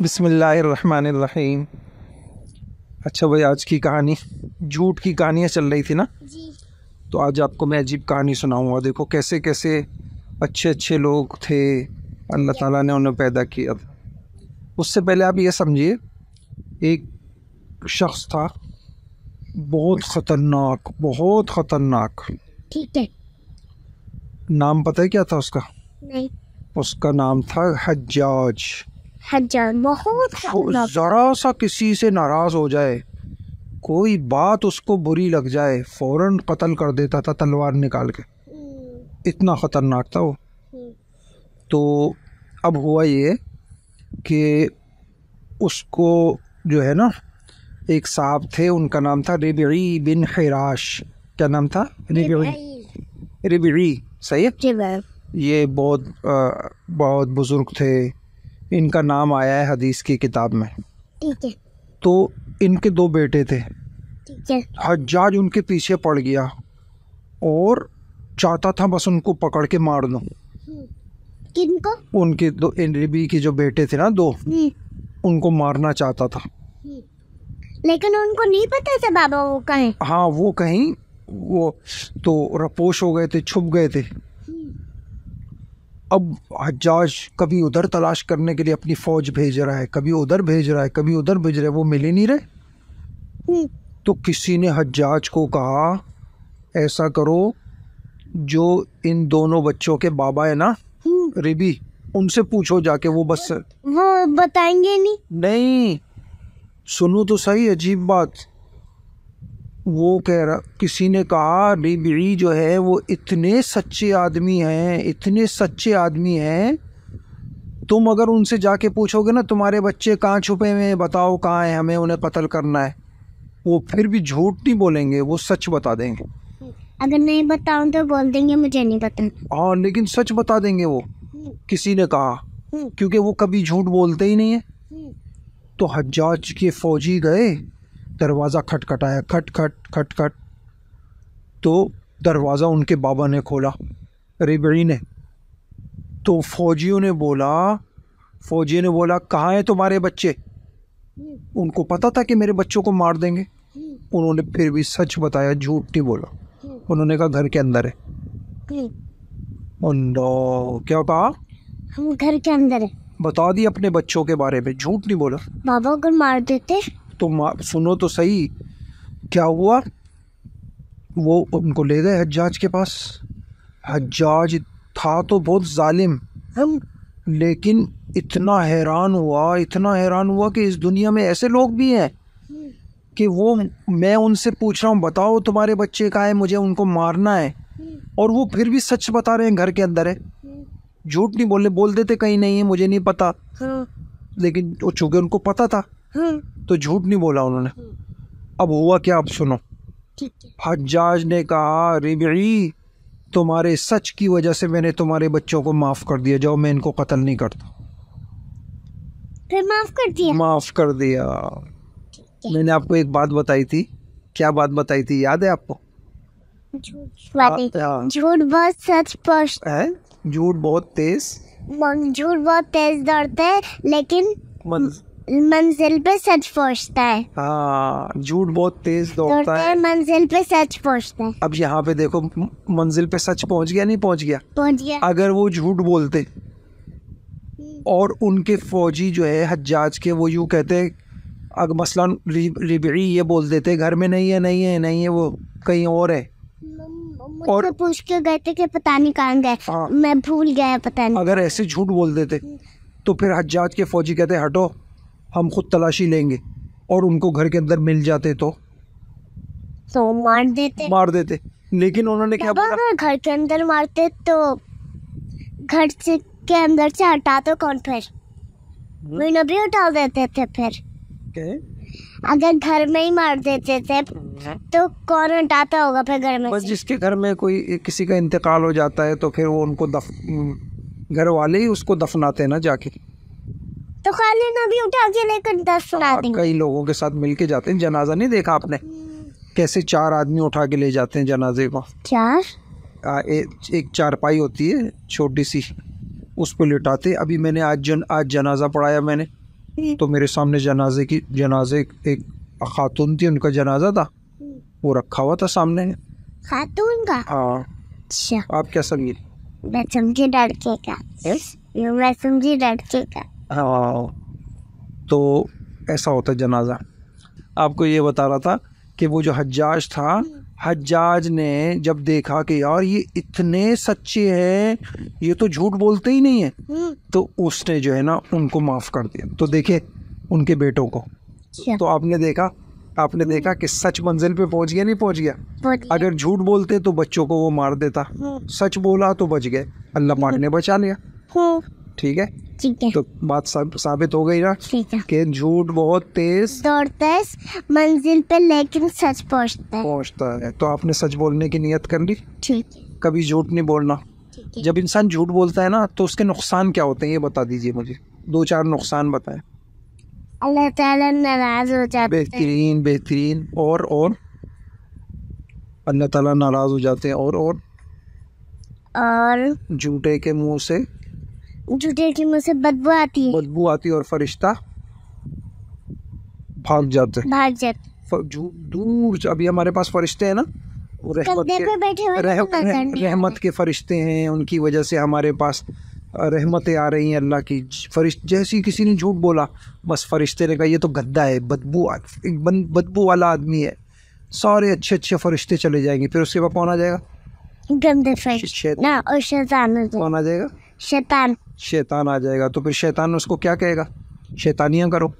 बिस्मिल्लाहिर्रहमानिर्रहीम। अच्छा भाई, आज की कहानी झूठ की कहानियाँ चल रही थी ना जी। तो आज आपको मैं अजीब कहानी सुनाऊंगा। देखो कैसे कैसे अच्छे अच्छे लोग थे, अल्लाह ताला ने उन्हें पैदा किया था। उससे पहले आप ये समझिए, एक शख्स था बहुत ख़तरनाक। ठीक है। नाम पता है क्या था उसका? नहीं। उसका नाम था हज्जाज। हजान बहुत खतरनाक। ज़रा सा किसी से नाराज़ हो जाए, कोई बात उसको बुरी लग जाए, फ़ौरन कत्ल कर देता था तलवार निकाल के। इतना ख़तरनाक था वो। तो अब हुआ ये कि उसको जो है ना, एक साहब थे, उनका नाम था रिबई बिन खिराश। क्या नाम था? रिबई, सही है। ये बहुत बुज़ुर्ग थे, इनका नाम आया है हदीस की किताब में। ठीक है। तो इनके दो बेटे थे। ठीक है। हज्जाज उनके पीछे पड़ गया और चाहता था बस उनको पकड़ के मार दूं। किनको? उनके दो रिबी के जो बेटे थे ना, दो, उनको मारना चाहता था। लेकिन उनको नहीं पता था बाबा वो कहीं। हाँ, वो कहीं वो तो रपोश हो गए थे, छुप गए थे। अब हज्जाज कभी उधर तलाश करने के लिए अपनी फौज भेज रहा है, कभी उधर भेज रहा है, कभी उधर भेज रहा है, वो मिल ही नहीं रहे। तो किसी ने हज्जाज को कहा, ऐसा करो, जो इन दोनों बच्चों के बाबा है ना, रिबी, उनसे पूछो जाके, वो बस वो बताएंगे नहीं। सुनो तो सही, अजीब बात। वो कह रहा, किसी ने कहा रिबी जो है वो इतने सच्चे आदमी हैं, इतने सच्चे आदमी हैं, तुम अगर उनसे जाके पूछोगे ना तुम्हारे बच्चे कहाँ छुपे हुए हैं, बताओ कहाँ हैं, हमें उन्हें कत्ल करना है, वो फिर भी झूठ नहीं बोलेंगे, वो सच बता देंगे। अगर नहीं बताऊं तो बोल देंगे मुझे नहीं पता। हाँ, लेकिन सच बता देंगे वो, किसी ने कहा, क्योंकि वो कभी झूठ बोलते ही नहीं है। तो हज्जाज के फौजी गए, दरवाज़ा खटखटाया, खट खट खट खट। तो दरवाज़ा उनके बाबा ने खोला, रिबई ने। तो फौजी ने बोला कहाँ हैं तुम्हारे बच्चे? उनको पता था कि मेरे बच्चों को मार देंगे, उन्होंने फिर भी सच बताया, झूठ नहीं बोला। उन्होंने कहा घर के अंदर है। नो, क्या कहा? हम घर के अंदर है। बता दी अपने बच्चों के बारे में, झूठ नहीं बोला। बाबा अगर मार देते तो सुनो तो सही, क्या हुआ। वो उनको ले गए हज्जाज के पास। हज्जाज था तो बहुत जालिम, लेकिन इतना हैरान हुआ कि इस दुनिया में ऐसे लोग भी हैं कि वो, मैं उनसे पूछ रहा हूँ बताओ तुम्हारे बच्चे कहाँ हैं, मुझे उनको मारना है, और वो फिर भी सच बता रहे हैं, घर के अंदर है। झूठ नहीं बोल देते कहीं नहीं है, मुझे नहीं पता। लेकिन वो चूंकि उनको पता था तो झूठ नहीं बोला उन्होंने। अब हुआ क्या, अब सुनो। हज्जाज ने कहा रिबई, तुम्हारे सच की वजह से मैंने तुम्हारे बच्चों को माफ़ कर दिया, जाओ मैं इनको कत्ल नहीं करता। फिर माफ कर दिया। मैंने आपको एक बात बताई थी। क्या बात बताई थी, याद है आपको? झूठ बहुत सच पहुंचता है, झूठ बहुत तेज दौड़ता है, लेकिन मंजिल पे सच पहुंचता है। हाँ, झूठ बहुत तेज दौड़ता है, मंजिल पे सच पहुंचता है। अब यहाँ पे देखो, मंजिल पे सच पहुंच गया, नहीं पहुंच गया? पहुंच गया। अगर वो झूठ बोलते और उनके फौजी जो है हज्जाज के, वो यूँ कहते, अगर मसलन रिबई ये बोल देते घर में नहीं है, वो कहीं और है, और पूछ के गए थे कि पता नहीं कहाँ गए। हाँ। मैं भूल गया, पता नहीं। अगर ऐसे झूठ बोल देते तो फिर हज्जाज के फौजी कहते हटो, हम खुद तलाशी लेंगे, और उनको घर के अंदर मिल जाते तो मार देते। लेकिन उन्होंने क्या बोला? अगर घर के अंदर मारते तो घर से के अंदर से हटा तो कौन? फिर वो भी उठा देते थे। फिर अगर घर में ही मार देते थे तो कौन हटाता होगा फिर घर में? बस जिसके घर में कोई किसी का इंतकाल हो जाता है तो फिर वो उनको घर वाले ही उसको दफनाते हैं ना जाके। तो खाली ना भी उठा के लेकर दफनाते हैं। कई लोगों के साथ मिलके जाते हैं। जनाजा नहीं देखा आपने, कैसे 4 आदमी उठा के ले जाते हैं जनाजे को? 4? एक चारपाई होती है छोटी सी, उस पर लिटाते। अभी मैंने आज जनाजा पढ़ाया मैंने, तो मेरे सामने जनाजे एक खातून थी, उनका जनाजा था, वो रखा हुआ था सामने। खातून का? हाँ। अच्छा, आप क्या समझे? मैं समझी लड़के का। मैं समझी लड़के का। हाँ, तो ऐसा होता है जनाजा। आपको ये बता रहा था कि वो जो हज्जाज था, हज्जाज ने जब देखा कि यार ये इतने सच्चे हैं, ये तो झूठ बोलते ही नहीं है, तो उसने जो है ना उनको माफ़ कर दिया। तो देखे उनके बेटों को, तो आपने देखा कि सच मंजिल पे पहुंच गया, नहीं पहुंच गया। अगर झूठ बोलते तो बच्चों को वो मार देता, सच बोला तो बच गए, अल्लाह पाक ने बचा लिया। ठीक है, ठीक है, तो बात साबित हो गई ना ठीक है। कि झूठ बहुत तेज दौड़ता है मंजिल पे, लेकिन सच पहुंचता है। तो आपने सच बोलने की नियत कर ली, ठीक है, कभी झूठ नहीं बोलना। ठीक है। जब इंसान झूठ बोलता है ना तो उसके नुकसान क्या होते हैं, ये बता दीजिए मुझे, 2-4 नुकसान बताएं। अल्लाह ताला नाराज हो जाते हैं। बेहतरीन और अल्लाह ताला नाराज हो जाते हैं, और झूठे के मुंह से बदबू आती है, और फरिश्ता भाग जाते हैं। दूर अभी हमारे पास फरिश्ते हैं ना, वो कंधे पे बैठे हुए रहमत के फरिश्ते हैं, उनकी वजह से हमारे पास रहमतें आ रही हैं अल्लाह की। जैसे ही किसी ने झूठ बोला, बस फरिश्ते ने कहा ये तो गद्दा है, बदबू वाला आदमी है, सारे अच्छे फरिश्ते चले जाएंगे। फिर उसके बाद कौन आ जाएगा? गंदे फरिश्ते ना, और शैतान कौन आ जाएगा? शैतान आ जाएगा। तो फिर शैतान उसको क्या कहेगा? शैतानियाँ करो।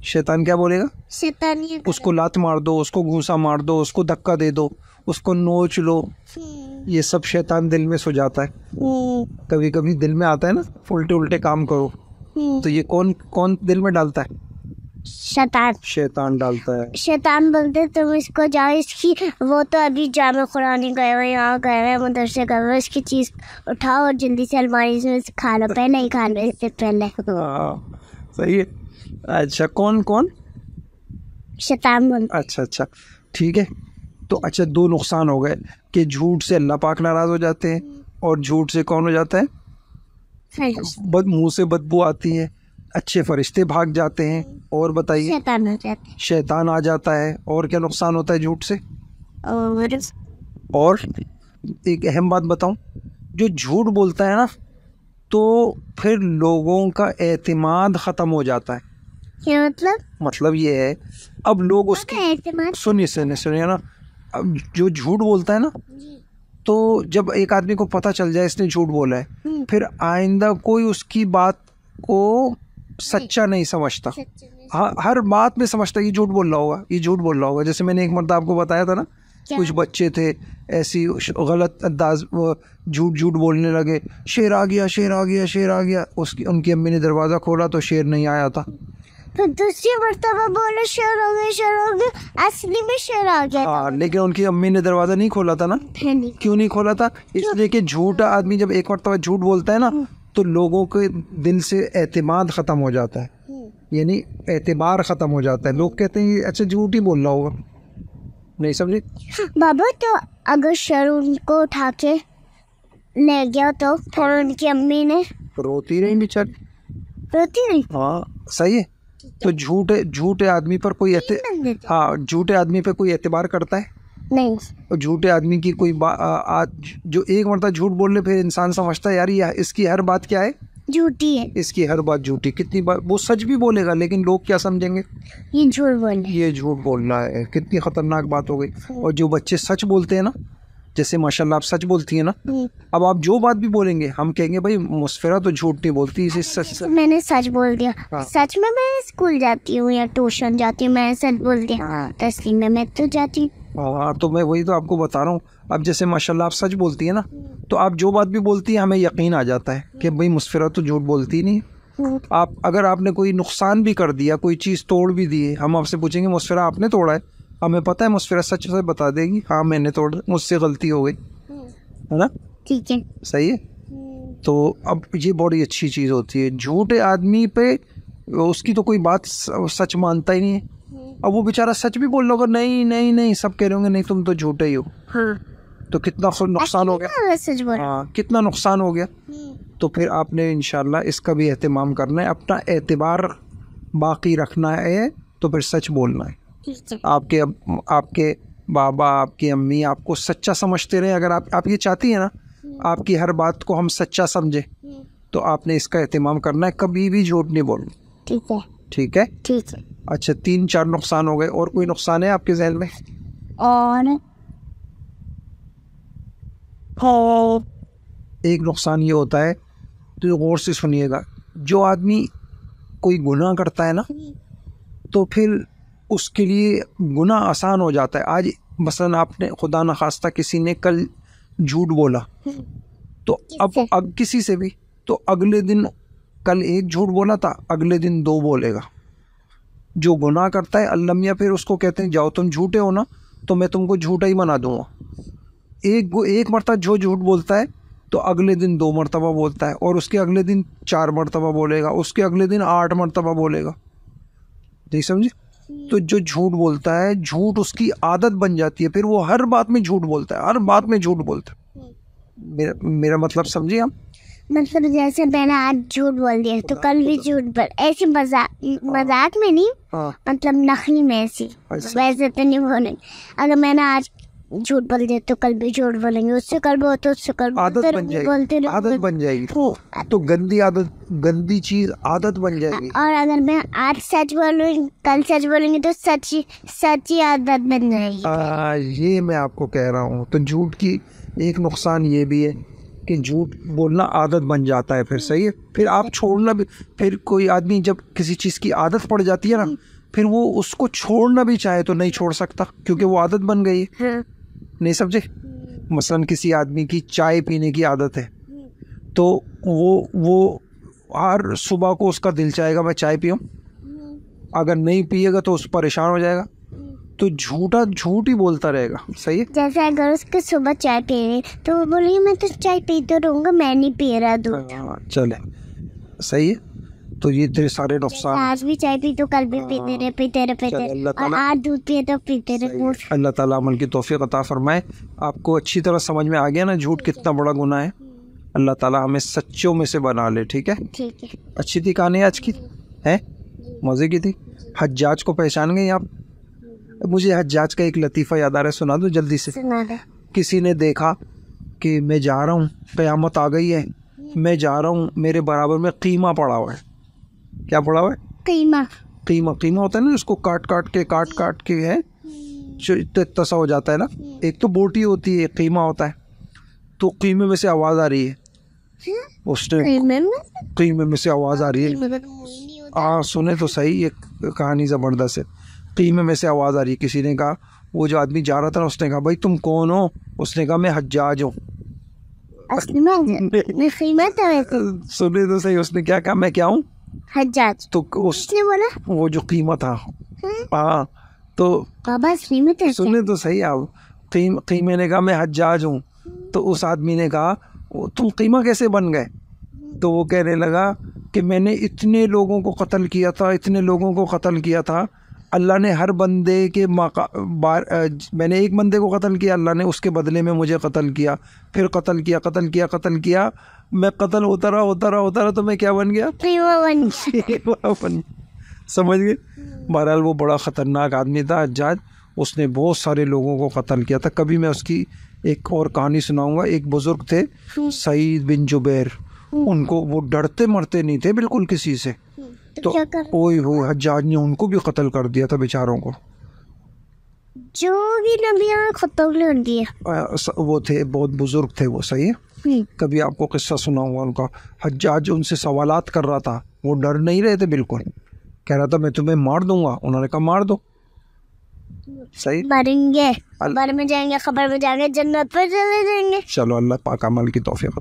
शैतान क्या बोलेगा? शैतानियाँ करो। उसको लात मार दो, उसको घूंसा मार दो, उसको धक्का दे दो, उसको नोच लो। ये सब शैतान दिल में सो जाता है। कभी कभी दिल में आता है ना, उल्टे काम करो, तो ये कौन दिल में डालता है? शैतान डालता है। शैतान बोलते तुम इसको जाओ, इसकी वो तो अभी जामे खुरानी गए हुए, यहाँ गए हुए, मदरसे गए हुए, इसकी चीज़ उठाओ और जल्दी से अलमारी से खा लो, पहले ही खा लो इससे पहले। हाँ, सही है। अच्छा, कौन? शैतान बोलते। अच्छा, ठीक है। तो अच्छा, 2 नुकसान हो गए कि झूठ से अल्लाह पाक नाराज हो जाते हैं, और झूठ से कौन हो जाता है? मुंह से बदबू आती है, अच्छे फरिश्ते भाग जाते हैं, और बताइए? शैतान आ जाता है। और क्या नुकसान होता है झूठ से? और एक अहम बात बताऊं, जो झूठ बोलता है ना, तो फिर लोगों का एतमाद ख़त्म हो जाता है। क्या मतलब ये है, अब लोग उसकी सुनिए ना, अब जो झूठ बोलता है ना, तो जब एक आदमी को पता चल जाए इसने झूठ बोला है, फिर आइंदा कोई उसकी बात को सच्चा नहीं समझता। हर बात में समझता ये झूठ बोल रहा होगा। जैसे मैंने एक मर्तबा आपको बताया था ना, कुछ बच्चे थे ऐसी गलत अंदाज झूठ बोलने लगे, शेर आ गया। उनकी अम्मी ने दरवाज़ा खोला तो शेर नहीं आया था। फिर दूसरी मर्तबा बोले शेर हो गया, असली में शेर आ गया। हाँ, लेकिन उनकी अम्मी ने दरवाज़ा नहीं खोला था ना। क्यों नहीं खोला था? इसलिए कि झूठा आदमी जब एक मर्तबा झूठ बोलता है ना, तो लोगों के दिल से एतमाद ख़त्म हो जाता है, यानी एतबार ख़त्म हो जाता है। लोग कहते हैं अच्छा झूठ ही बोल रहा होगा। नहीं समझे बाबा? तो अगर शेर उनको उठा के ले गया तो फिर उनकी अम्मी ने रोती रही बेचारी। रोती रही? हाँ, सही है। तो झूठे आदमी पर कोई झूठे आदमी पे कोई एतबार करता है नहीं। और झूठे आदमी की कोई जो एक मरतबा झूठ बोल ले, फिर इंसान समझता है यार ये इसकी हर बात क्या है? झूठी है। इसकी हर बात झूठी। कितनी बार वो सच भी बोलेगा, लेकिन लोग क्या समझेंगे? ये झूठ बोल रहा है। कितनी खतरनाक बात हो गई। और जो बच्चे सच बोलते हैं ना, जैसे माशाल्लाह आप सच बोलती है ना, अब आप जो बात भी बोलेंगे हम कहेंगे भाई मुस्फिरा तो झूठ नहीं बोलती, इसे सच। मैंने सच बोल दिया। हाँ। सच में मैं स्कूल जाती हूँ या ट्यूशन जाती हूँ, मैं सच बोल दिया। हाँ। तस्लीम में मैं तो जाती हूँ। हाँ, तो मैं वही तो आपको बता रहा हूँ। अब जैसे माशाल्लाह आप सच बोलती है ना, तो आप जो बात भी बोलती है हमें यकीन आ जाता है कि भाई मुस्फिरा तो झूठ बोलती ही नहीं। आप अगर आपने कोई नुकसान भी कर दिया, कोई चीज़ तोड़ भी दी है, हम आपसे पूछेंगे मुस्फिरा आपने तोड़ा है? हमें पता है मुस्फिरा सच से बता देगी हाँ मैंने तोड़ा, मुझसे गलती हो गई, है ना? ठीक है, सही है। तो अब ये बड़ी अच्छी चीज़ होती है। झूठे आदमी पे उसकी तो कोई बात सच मानता ही नहीं है। अब वो बेचारा सच भी बोल रहा होगा, नहीं सब कह रहे होंगे नहीं तुम तो झूठे ही हो। हाँ। तो कितना नुकसान हो गया। सच बोल। हाँ, कितना नुकसान हो गया। तो फिर आपने इंशाल्लाह इसका भी एहतमाम करना है, अपना एतबार बाकी रखना है तो फिर सच बोलना है। ठीक है। आपके बाबा, आपकी अम्मी आपको सच्चा समझते रहे, अगर आप ये चाहती है ना आपकी हर बात को हम सच्चा समझे, तो आपने इसका एहतमाम करना है, कभी भी झूठ नहीं बोलना। ठीक है। ठीक है। ठीक है। अच्छा, 3-4 नुकसान हो गए, और कोई नुकसान है आपके जहन में? और एक नुकसान ये होता है, तो गौर से सुनिएगा, जो आदमी कोई गुनाह करता है ना, तो फिर उसके लिए गुनाह आसान हो जाता है। आज मसलन आपने खुदा न खास्ता किसी ने कल झूठ बोला, तो अब किसी से भी, तो अगले दिन कल एक झूठ बोला था, अगले दिन 2 बोलेगा। जो गुनाह करता है अल्लाह मियाँ फिर उसको कहते हैं जाओ तुम झूठे हो ना, तो मैं तुमको झूठा ही बना दूंगा। एक मरतबा जो झूठ बोलता है तो अगले दिन 2 मरतबा बोलता है, और उसके अगले दिन 4 मरतबा बोलेगा, उसके अगले दिन 8 मरतबा बोलेगा। नहीं समझे? तो जो झूठ बोलता है, झूठ उसकी आदत बन जाती है, फिर वो हर बात में झूठ बोलता है, हर बात में झूठ बोलता है। मेरा मतलब समझिए आप? मतलब जैसे मैंने आज झूठ बोल दिया तो कल भी झूठ बोल, ऐसे मजाक में नहीं, मतलब नकली में ऐसी, वैसे तो नहीं बोलेंगे। अगर मैंने आज झूठ बोल दिया तो कल भी झूठ बोलेंगे, उससे कल बोल तो उससे कल आदत बन जाएगी, आदत बन जाएगी। तो गंदी आदत, गंदी चीज आदत बन जाएगी। और अगर मैं आज सच बोलूँ कल सच बोलेंगे तो सच्ची आदत बन जाएगी। ये मैं आपको कह रहा हूँ। तो झूठ की एक नुकसान ये भी है कि झूठ बोलना आदत बन जाता है, फिर सही है, फिर आप छोड़ना भी, फिर कोई आदमी जब किसी चीज़ की आदत पड़ जाती है ना, फिर वो उसको छोड़ना भी चाहे तो नहीं छोड़ सकता, क्योंकि वो आदत बन गई है। नहीं समझे? मसलन किसी आदमी की चाय पीने की आदत है, तो वो हर सुबह को उसका दिल चाहेगा मैं चाय पीऊँ, अगर नहीं पिएगा तो उस परेशान हो जाएगा, तो झूठ ही बोलता रहेगा। सही है? जैसे अगर उसके सुबह चाय पी रही तो वो बोलेगी मैं तो चाय पीते रहूँगा, मैं नहीं पी रहा दूध। चले, सही है। तो ये तेरे सारे नुकसान, आज भी चाय पी तो कल भी पीते रहे, और आज दूध पिए तो पीते रहे। अल्लाह ताला अमल की तौफीक अता फरमाए। आपको अच्छी तरह समझ में आ गया ना झूठ कितना बड़ा गुनाह है। अल्लाह ताला हमें सच्चों में से बना ले। ठीक है? ठीक है। अच्छी थी कहानी आज की, है मज़े की थी। हज्जाज को पहचान गई आप? मुझे हज्जाज का एक लतीफ़ा याद आ रहा है, सुना दो जल्दी से। सुना दे। किसी ने देखा कि मैं जा रहा हूँ, क़यामत आ गई है, मैं जा रहा हूँ, मेरे बराबर में कीमा पड़ा हुआ है। क्या पड़ा हुआ है? कीमा होता है ना, उसको काट काट के है जो तसा हो जाता है ना। एक तो बोटी होती है, एक कीमा होता है। तो कीमे में से आवाज़ आ रही है, उसने कीमे में से आवाज़ आ रही है। हाँ सुने तो सही, ये कहानी ज़बरदस्त है। कीमे में से आवाज़ आ रही है। किसी ने कहा, वो जो आदमी जा रहा था उसने कहा भाई तुम कौन हो? उसने कहा मैं हज्जाज हूँ। सुने तो सही, उसने क्या कहा? मैं क्या हूँ? हज्जाज। तो उसने बोला वो जो कीमा था, हाँ तो बाबा सुने तो सही आप। कीमे ने कहा मैं हज्जाज हूँ। तो उस आदमी ने कहा तुम कीमा कैसे बन गए? तो वो कहने लगा कि मैंने इतने लोगों को कत्ल किया था, अल्लाह ने हर बंदे के मैंने एक बंदे को कत्ल किया, अल्लाह ने उसके बदले में मुझे कत्ल किया, फिर कत्ल किया। मैं कत्ल होता रहा तो मैं क्या बन गया? समझ गए? बहरहाल वो बड़ा ख़तरनाक आदमी था हज्जाज, उसने बहुत सारे लोगों को कत्ल किया था। कभी मैं उसकी एक और कहानी सुनाऊंगा। एक बुज़ुर्ग थे सईद बिन जुबैर, उनको वो डरते मरते नहीं थे बिल्कुल किसी से, तो ओए हो हज्जाज ने उनको भी कत्ल कर दिया था बेचारों को। जो भी नबियाँ खत्म कर दिए। वो थे बहुत बुजुर्ग थे वो। सही है? कभी आपको किस्सा सुनाऊंगा उनका। हज्जाज उनसे सवालात कर रहा था, वो डर नहीं रहे थे बिल्कुल, कह रहा था मैं तुम्हें मार दूंगा। उन्होंने कहा मार दो। सही, मरेंगे, खबर में जाएंगे, जन्नत पर चले जाएंगे। चलो अल्लाह पाक अमल की तौफीक।